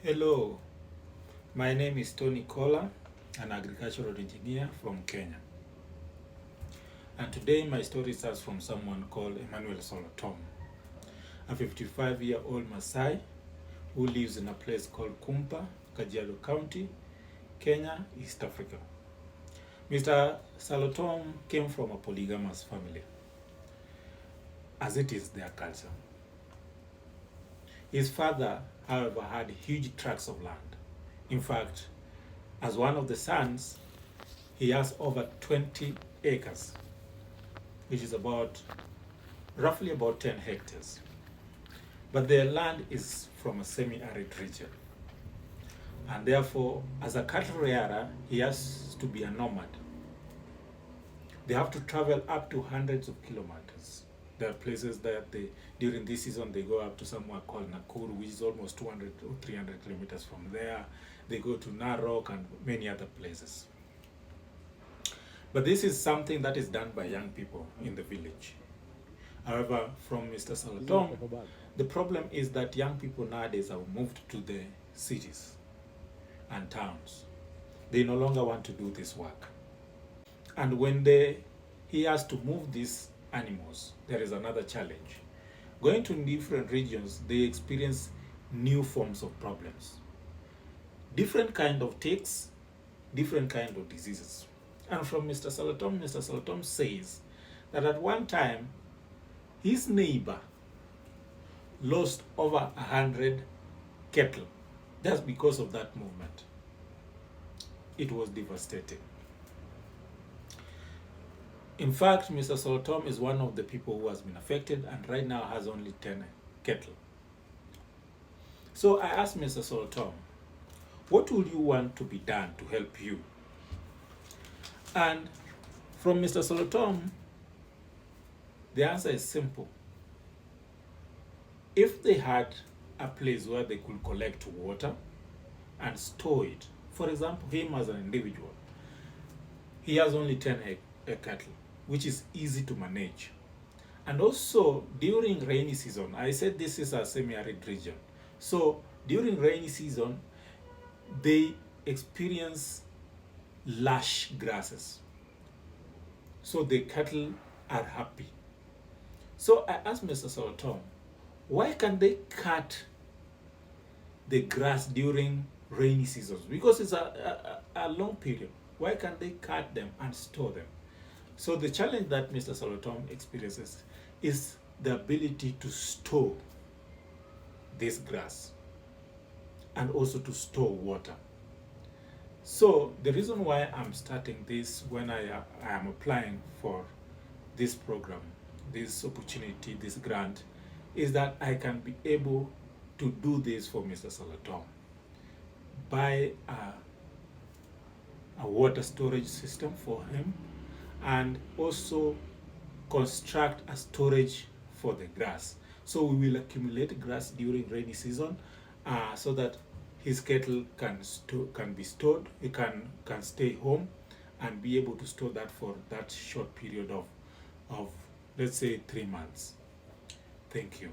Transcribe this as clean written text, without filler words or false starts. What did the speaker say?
Hello, my name is Tony Kola, an agricultural engineer from Kenya. And today my story starts from someone called Emmanuel Salotom, a 55-year-old Maasai who lives in a place called Kumpa, Kajiado County, Kenya, East Africa. Mr. Salotom came from a polygamous family, as it is their culture. His father, however, had huge tracts of land. In fact, as one of the sons, he has over 20 acres, which is roughly about 10 hectares. But their land is from a semi-arid region. And therefore, as a cattle rearer, he has to be a nomad. They have to travel up to hundreds of kilometers. There are places that during this season, they go up to somewhere called Nakuru, which is almost 200 or 300 kilometers from there. They go to Narok and many other places. But this is something that is done by young people in the village. However, from Mr. Salotom, the problem is that young people nowadays have moved to the cities and towns. They no longer want to do this work. And when he has to move these animals, there is another challenge. Going to different regions, they experience new forms of problems. Different kind of ticks, different kind of diseases. And from Mr. Salotom says that at one time, his neighbor lost over 100 cattle just because of that movement. It was devastating. In fact, Mr. Salotom is one of the people who has been affected and right now has only 10 cattle. So I asked Mr. Salotom, what would you want to be done to help you? And from Mr. Salotom, the answer is simple. If they had a place where they could collect water and store it, for example, him as an individual, he has only 10 cattle, which is easy to manage. And also during rainy season, I said this is a semi-arid region. So during rainy season, they experience lush grasses. So the cattle are happy. So I asked Mr. Salotom, why can't they cut the grass during rainy seasons? Because it's a long period. Why can't they cut them and store them? So the challenge that Mr. Salotom experiences is the ability to store this grass and also to store water. So the reason why I'm starting this when I am applying for this program, this opportunity, this grant, is that I can be able to do this for Mr. Salotom. Buy a water storage system for him and also construct a storage for the grass. So we will accumulate grass during rainy season so that his cattle can be stored. He can stay home and be able to store that for that short period of let's say 3 months. Thank you.